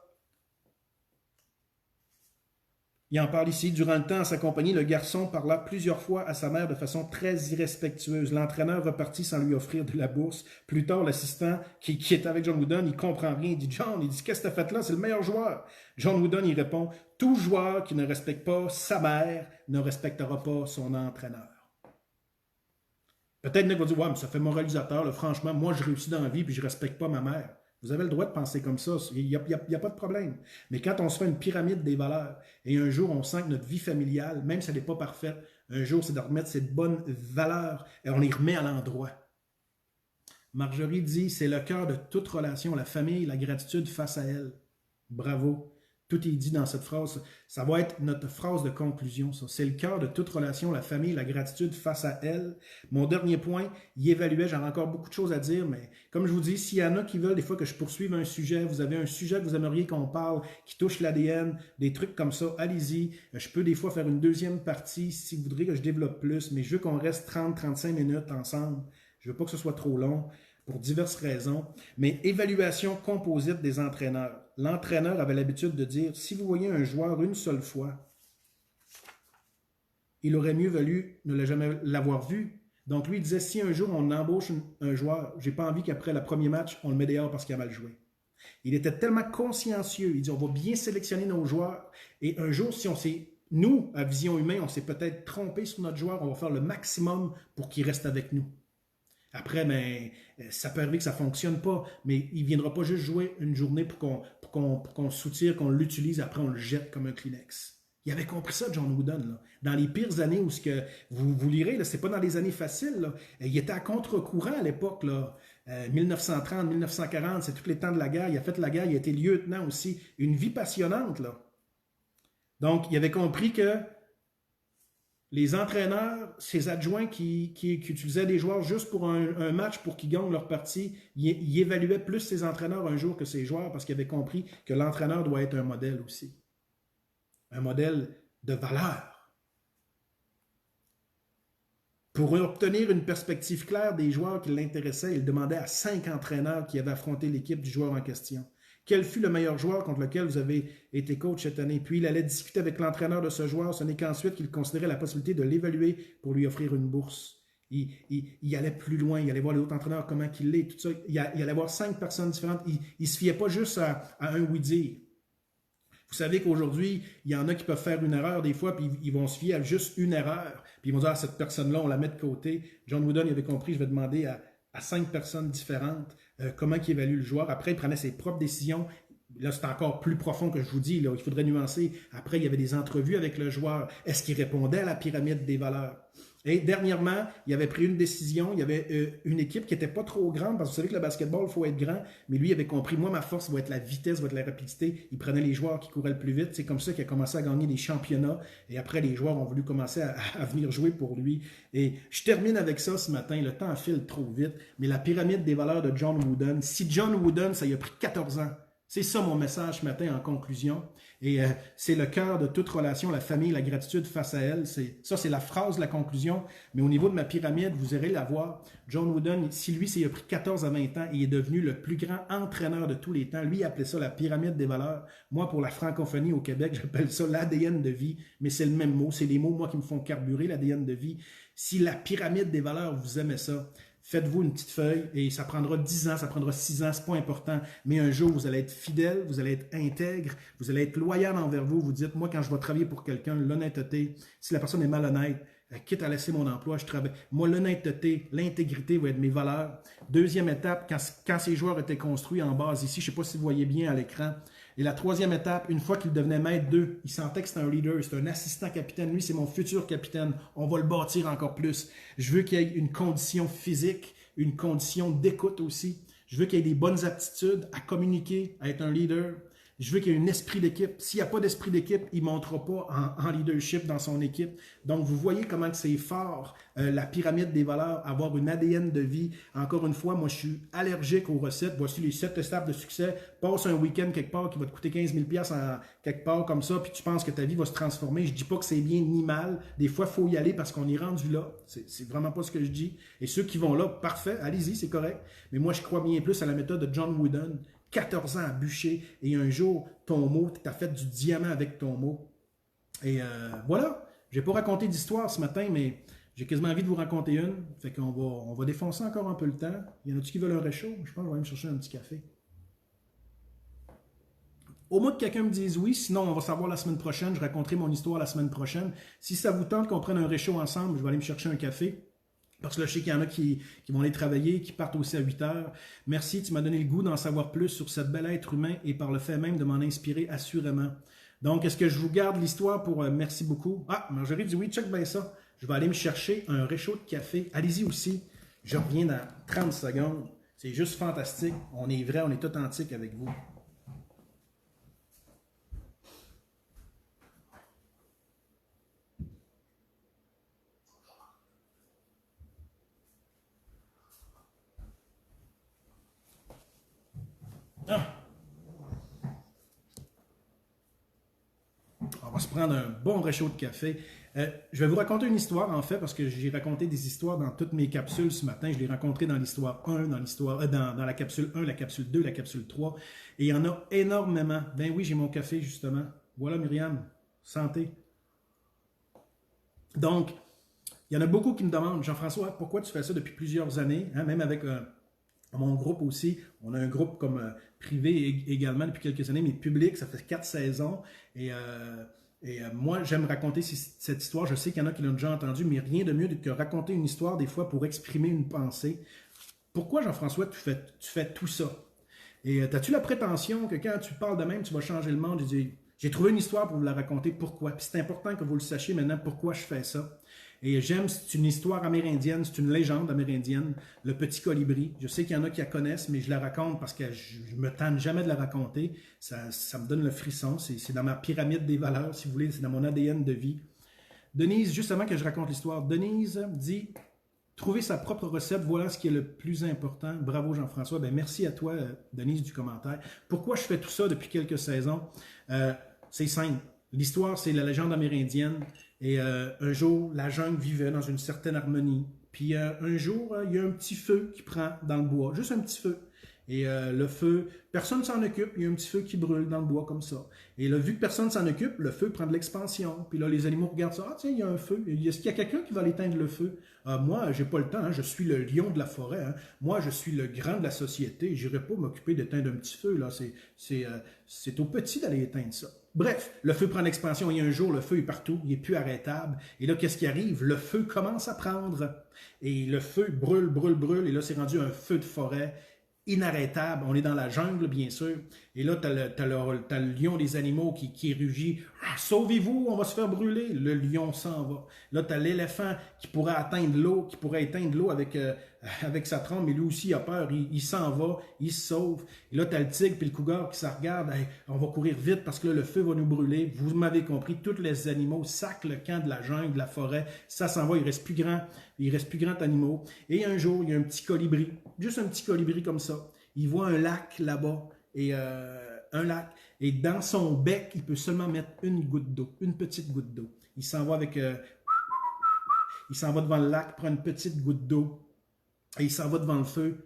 Il en parle ici. Durant le temps, à sa compagnie, le garçon parla plusieurs fois à sa mère de façon très irrespectueuse. L'entraîneur repartit sans lui offrir de la bourse. Plus tard, l'assistant qui est avec John Wooden, il comprend rien. Il dit, John, qu'est-ce que tu as fait là? C'est le meilleur joueur. John Wooden, il répond, tout joueur qui ne respecte pas sa mère ne respectera pas son entraîneur. Peut-être Nick va dire, ouais, mais ça fait moralisateur. Là, franchement, moi, je réussis dans la vie puis je ne respecte pas ma mère. Vous avez le droit de penser comme ça, il n'y a pas de problème. Mais quand on se fait une pyramide des valeurs, et un jour on sent que notre vie familiale, même si elle n'est pas parfaite, un jour c'est de remettre ces bonnes valeurs et on les remet à l'endroit. Marjorie dit, c'est le cœur de toute relation, la famille, la gratitude face à elle. Bravo. Tout est dit dans cette phrase. Ça va être notre phrase de conclusion, ça. C'est le cœur de toute relation, la famille, la gratitude face à elle. Mon dernier point, il évaluait, j'en ai encore beaucoup de choses à dire, mais comme je vous dis, s'il y en a qui veulent des fois que je poursuive un sujet, vous avez un sujet que vous aimeriez qu'on parle, qui touche l'ADN, des trucs comme ça, allez-y. Je peux des fois faire une deuxième partie si vous voudrez que je développe plus, mais je veux qu'on reste 30-35 minutes ensemble. Je veux pas que ce soit trop long, pour diverses raisons, mais évaluation composite des entraîneurs. L'entraîneur avait l'habitude de dire, si vous voyez un joueur une seule fois, il aurait mieux valu ne jamais l'avoir vu. Donc lui, il disait, si un jour on embauche un joueur, j'ai pas envie qu'après le premier match, on le met dehors parce qu'il a mal joué. Il était tellement consciencieux, il dit, on va bien sélectionner nos joueurs, et un jour, si on s'est, nous, à Vision Humaine, on s'est peut-être trompé sur notre joueur, on va faire le maximum pour qu'il reste avec nous. Après, ben, ça peut arriver que ça ne fonctionne pas, mais il ne viendra pas juste jouer une journée pour qu'on soutire, qu'on l'utilise, après on le jette comme un Kleenex. Il avait compris ça, John Wooden. Là. Dans les pires années où ce que vous lirez, ce n'est pas dans les années faciles. Là. Il était à contre-courant à l'époque. 1930, 1940, c'est tous les temps de la guerre. Il a fait la guerre, il a été lieutenant aussi. Une vie passionnante. Là. Donc, il avait compris que les entraîneurs, ces adjoints qui utilisaient des joueurs juste pour un match pour qu'ils gagnent leur partie, ils évaluaient plus ces entraîneurs un jour que ces joueurs parce qu'ils avaient compris que l'entraîneur doit être un modèle aussi. Un modèle de valeur. Pour obtenir une perspective claire des joueurs qui l'intéressaient, il demandait à 5 entraîneurs qui avaient affronté l'équipe du joueur en question. Quel fut le meilleur joueur contre lequel vous avez été coach cette année? Puis il allait discuter avec l'entraîneur de ce joueur. Ce n'est qu'ensuite qu'il considérait la possibilité de l'évaluer pour lui offrir une bourse. Il allait plus loin, il allait voir les autres entraîneurs, comment il est, tout ça. Il allait voir 5 personnes différentes. Il ne se fiait pas juste à un oui-dire. Vous savez qu'aujourd'hui, il y en a qui peuvent faire une erreur des fois, puis ils vont se fier à juste une erreur. Puis ils vont dire, ah, cette personne-là, on la met de côté. John Wooden, il avait compris, je vais demander à 5 personnes différentes comment il évalue le joueur. Après, il prenait ses propres décisions. Là, c'est encore plus profond que je vous dis. Là, il faudrait nuancer. Après, il y avait des entrevues avec le joueur. Est-ce qu'il répondait à la pyramide des valeurs? Et dernièrement, il avait pris une décision. Il y avait une équipe qui n'était pas trop grande, parce que vous savez que le basketball, il faut être grand, mais lui, il avait compris, moi, ma force va être la vitesse, va être la rapidité. Il prenait les joueurs qui couraient le plus vite. C'est comme ça qu'il a commencé à gagner des championnats. Et après, les joueurs ont voulu commencer à venir jouer pour lui. Et je termine avec ça ce matin. Le temps file trop vite. Mais la pyramide des valeurs de John Wooden, si John Wooden, ça y a pris 14 ans. C'est ça mon message ce matin en conclusion. Et c'est le cœur de toute relation, la famille, la gratitude face à elle. Ça, c'est la phrase de la conclusion. Mais au niveau de ma pyramide, vous irez la voir. John Wooden, si lui, il a pris 14 à 20 ans et est devenu le plus grand entraîneur de tous les temps, lui, il appelait ça la pyramide des valeurs. Moi, pour la francophonie au Québec, j'appelle ça l'ADN de vie. Mais c'est le même mot. C'est les mots, moi, qui me font carburer, l'ADN de vie. Si la pyramide des valeurs, vous aimez ça, faites-vous une petite feuille et ça prendra 10 ans, ça prendra 6 ans, c'est pas important. Mais un jour, vous allez être fidèle, vous allez être intègre, vous allez être loyal envers vous. Vous dites, moi, quand je vais travailler pour quelqu'un, l'honnêteté, si la personne est malhonnête, quitte à laisser mon emploi, je travaille. Moi, l'honnêteté, l'intégrité vont être mes valeurs. Deuxième étape, quand ces joueurs étaient construits en base ici, je ne sais pas si vous voyez bien à l'écran. Et la troisième étape, une fois qu'il devenait maître d'eux, il sentait que c'était un leader, c'est un assistant capitaine. Lui, c'est mon futur capitaine. On va le bâtir encore plus. Je veux qu'il y ait une condition physique, une condition d'écoute aussi. Je veux qu'il y ait des bonnes aptitudes à communiquer, à être un leader. Je veux qu'il y ait un esprit d'équipe. S'il n'y a pas d'esprit d'équipe, il ne montera pas en leadership dans son équipe. Donc, vous voyez comment c'est fort, la pyramide des valeurs, avoir une ADN de vie. Encore une fois, moi, je suis allergique aux recettes. Voici les 7 étapes de succès. Passe un week-end quelque part qui va te coûter 15 000 $ quelque part comme ça, puis tu penses que ta vie va se transformer. Je ne dis pas que c'est bien ni mal. Des fois, il faut y aller parce qu'on est rendu là. C'est vraiment pas ce que je dis. Et ceux qui vont là, parfait, allez-y, c'est correct. Mais moi, je crois bien plus à la méthode de John Wooden. 14 ans à bûcher, et un jour, ton mot, tu as fait du diamant avec ton mot. Et voilà, je n'ai pas raconté d'histoire ce matin, mais j'ai quasiment envie de vous raconter une. Fait qu'on va défoncer encore un peu le temps. Il y en a-tu qui veulent un réchaud? Je pense que je vais aller me chercher un petit café. Au moins que quelqu'un me dise oui, sinon on va savoir la semaine prochaine. Je raconterai mon histoire la semaine prochaine. Si ça vous tente qu'on prenne un réchaud ensemble, je vais aller me chercher un café. Parce que là, je sais qu'il y en a qui vont aller travailler, qui partent aussi à 8 heures. Merci, tu m'as donné le goût d'en savoir plus sur ce bel être humain et par le fait même de m'en inspirer assurément. Donc, est-ce que je vous garde l'histoire pour merci beaucoup? Ah, Marjorie dit oui, check bien ça. Je vais aller me chercher un réchaud de café. Allez-y aussi. Je reviens dans 30 secondes. C'est juste fantastique. On est vrai, on est authentique avec vous. Ah. On va se prendre un bon réchaud de café. Je vais vous raconter une histoire, en fait, parce que j'ai raconté des histoires dans toutes mes capsules ce matin. Je l'ai rencontré dans l'histoire 1, dans la capsule 1, la capsule 2, la capsule 3. Et il y en a énormément. Ben oui, j'ai mon café, justement. Voilà, Myriam. Santé. Donc, il y en a beaucoup qui me demandent, Jean-François, pourquoi tu fais ça depuis plusieurs années, hein, même avec mon groupe aussi. On a un groupe comme privé également depuis quelques années, mais public, ça fait 4 saisons. Et moi, j'aime raconter cette histoire. Je sais qu'il y en a qui l'ont déjà entendu, mais rien de mieux que raconter une histoire des fois pour exprimer une pensée. Pourquoi, Jean-François, tu fais tout ça? Et as-tu la prétention que quand tu parles de même, tu vas changer le monde? J'ai trouvé une histoire pour vous la raconter. Pourquoi? Puis c'est important que vous le sachiez maintenant pourquoi je fais ça. Et j'aime, c'est une histoire amérindienne, c'est une légende amérindienne, le petit colibri. Je sais qu'il y en a qui la connaissent, mais je la raconte parce que je me tente jamais de la raconter. Ça me donne le frisson. C'est dans ma pyramide des valeurs, si vous voulez, c'est dans mon ADN de vie. Denise, juste avant que je raconte l'histoire, Denise dit trouver sa propre recette, voilà ce qui est le plus important. Bravo Jean-François. Ben, merci à toi, Denise, du commentaire. Pourquoi je fais tout ça depuis quelques saisons? C'est simple. L'histoire, c'est la légende amérindienne. Et un jour, la jungle vivait dans une certaine harmonie. Puis un jour, il y a un petit feu qui prend dans le bois. Juste un petit feu. Et le feu, personne ne s'en occupe, il y a un petit feu qui brûle dans le bois comme ça. Et là, vu que personne ne s'en occupe, le feu prend de l'expansion. Puis là, les animaux regardent ça, ah tiens, il y a un feu. Est-ce qu'il y a quelqu'un qui va l'éteindre le feu? Moi, j'ai pas le temps, hein, je suis le lion de la forêt. Hein. Moi, je suis le grand de la société. Je n'irai pas m'occuper d'éteindre un petit feu. Là. C'est au petit d'aller éteindre ça. Bref, le feu prend l'expansion et un jour, le feu est partout, il n'est plus arrêtable. Et là, qu'est-ce qui arrive? Le feu commence à prendre. Et le feu brûle, brûle, brûle. Et là, c'est rendu un feu de forêt inarrêtable. On est dans la jungle, bien sûr. Et là, tu as le lion des animaux qui rugit. Ah, sauvez-vous, on va se faire brûler. Le lion s'en va. Là, tu as l'éléphant qui pourrait atteindre l'eau, qui pourrait éteindre l'eau avec sa trompe, mais lui aussi il a peur. Il s'en va, il se sauve. Et là, tu as le tigre et le cougar qui se regardent. Hey, on va courir vite parce que là, le feu va nous brûler. Vous m'avez compris, tous les animaux sacent le camp de la jungle, de la forêt. Ça s'en va, il reste plus grand. Il reste plus grand animaux. Et un jour, il y a un petit colibri. Juste un petit colibri comme ça. Il voit un lac là-bas. Et un lac. Et dans son bec, il peut seulement mettre une goutte d'eau. Une petite goutte d'eau. Il s'en va avec... il s'en va devant le lac, prend une petite goutte d'eau. Et il s'en va devant le feu.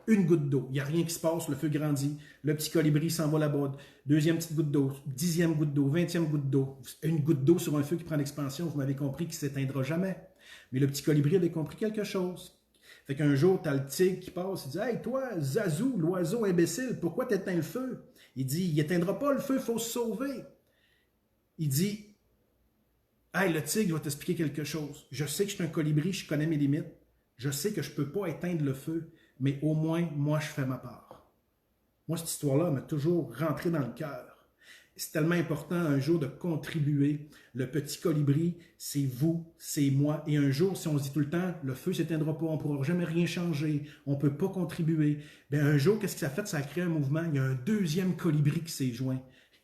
Une goutte d'eau. Il n'y a rien qui se passe. Le feu grandit. Le petit colibri s'en va là-bas. Deuxième petite goutte d'eau. 10e goutte d'eau. 20e goutte d'eau. Une goutte d'eau sur un feu qui prend l'expansion. Vous m'avez compris qu'il ne s'éteindra jamais. Mais le petit colibri avait compris quelque chose. Fait qu'un jour, tu as le tigre qui passe, il dit « Hey, toi, Zazou, l'oiseau imbécile, pourquoi tu éteins le feu? » Il dit « Il n'éteindra pas le feu, il faut se sauver. » Il dit « Hey, le tigre, je vais t'expliquer quelque chose. Je sais que je suis un colibri, je connais mes limites. Je sais que je ne peux pas éteindre le feu, mais au moins, moi, je fais ma part. » Moi, cette histoire-là m'a toujours rentré dans le cœur. C'est tellement important un jour de contribuer. Le petit colibri, c'est vous, c'est moi. Et un jour, si on se dit tout le temps, le feu ne s'éteindra pas, on ne pourra jamais rien changer, on ne peut pas contribuer. Bien, un jour, qu'est-ce que ça a fait? Ça a créé un mouvement. Il y a un deuxième colibri qui s'est joint.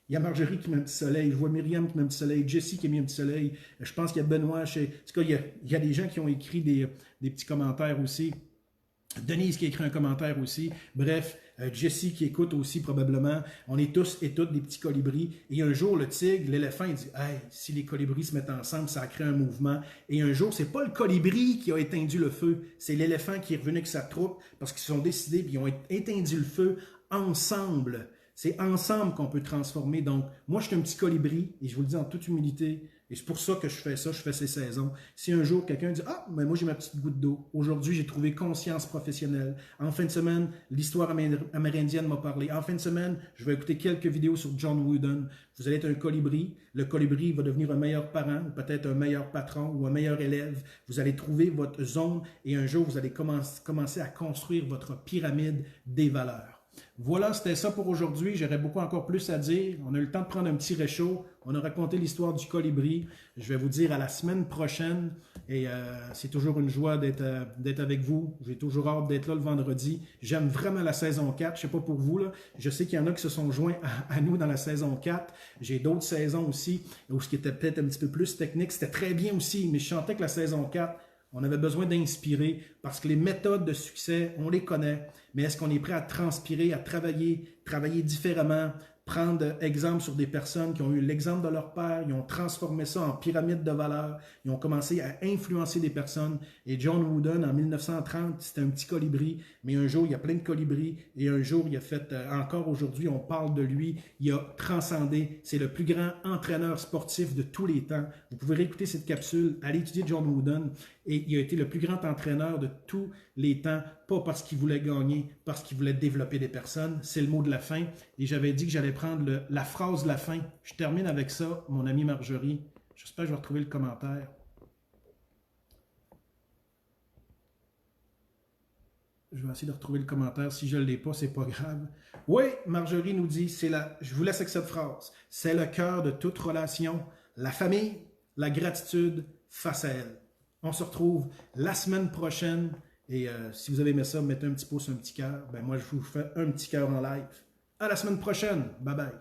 Il y a Marjorie qui met un petit soleil, je vois Myriam qui met un petit soleil, Jessie qui a mis un petit soleil. Je pense qu'il y a Benoît. En tout cas, il y a des gens qui ont écrit des petits commentaires aussi. Denise qui a écrit un commentaire aussi. Bref, Jessie qui écoute aussi probablement. On est tous et toutes des petits colibris. Et un jour, le tigre, l'éléphant, il dit « Hey, si les colibris se mettent ensemble, ça crée un mouvement. » Et un jour, c'est pas le colibri qui a éteint le feu, c'est l'éléphant qui est revenu avec sa troupe parce qu'ils se sont décidés et ils ont éteint le feu ensemble. C'est ensemble qu'on peut transformer. Donc, moi, je suis un petit colibri et je vous le dis en toute humilité. Et c'est pour ça que je fais ça, je fais ces saisons. Si un jour quelqu'un dit « Ah, mais moi j'ai ma petite goutte d'eau. Aujourd'hui, j'ai trouvé conscience professionnelle. En fin de semaine, l'histoire amérindienne m'a parlé. En fin de semaine, je vais écouter quelques vidéos sur John Wooden. Vous allez être un colibri. Le colibri va devenir un meilleur parent, ou peut-être un meilleur patron ou un meilleur élève. Vous allez trouver votre zone et un jour, vous allez commencer à construire votre pyramide des valeurs. » Voilà, c'était ça pour aujourd'hui. J'aurais beaucoup encore plus à dire. On a eu le temps de prendre un petit réchaud. On a raconté l'histoire du colibri. Je vais vous dire à la semaine prochaine. Et c'est toujours une joie d'être avec vous. J'ai toujours hâte d'être là le vendredi. J'aime vraiment la saison 4. Je ne sais pas pour vous, là. Je sais qu'il y en a qui se sont joints à nous dans la saison 4. J'ai d'autres saisons aussi, où ce qui était peut-être un petit peu plus technique. C'était très bien aussi, mais je sentais que la saison 4, on avait besoin d'inspirer parce que les méthodes de succès, on les connaît, mais est-ce qu'on est prêt à transpirer, à travailler différemment, prendre exemple sur des personnes qui ont eu l'exemple de leur père, ils ont transformé ça en pyramide de valeurs, ils ont commencé à influencer des personnes. Et John Wooden, en 1930, c'était un petit colibri, mais un jour, il y a plein de colibris, et un jour, il a fait, encore aujourd'hui, on parle de lui, il a transcendé, c'est le plus grand entraîneur sportif de tous les temps. Vous pouvez réécouter cette capsule, allez étudier John Wooden, et il a été le plus grand entraîneur de tous les temps, pas parce qu'il voulait gagner, parce qu'il voulait développer des personnes. C'est le mot de la fin. Et j'avais dit que j'allais prendre la phrase de la fin. Je termine avec ça, mon amie Marjorie. J'espère que je vais retrouver le commentaire. Je vais essayer de retrouver le commentaire. Si je ne l'ai pas, c'est pas grave. Oui, Marjorie nous dit, je vous laisse avec cette phrase. C'est le cœur de toute relation. La famille, la gratitude face à elle. On se retrouve la semaine prochaine. Et si vous avez aimé ça, mettez un petit pouce, un petit cœur. Ben moi, je vous fais un petit cœur en live. À la semaine prochaine. Bye bye.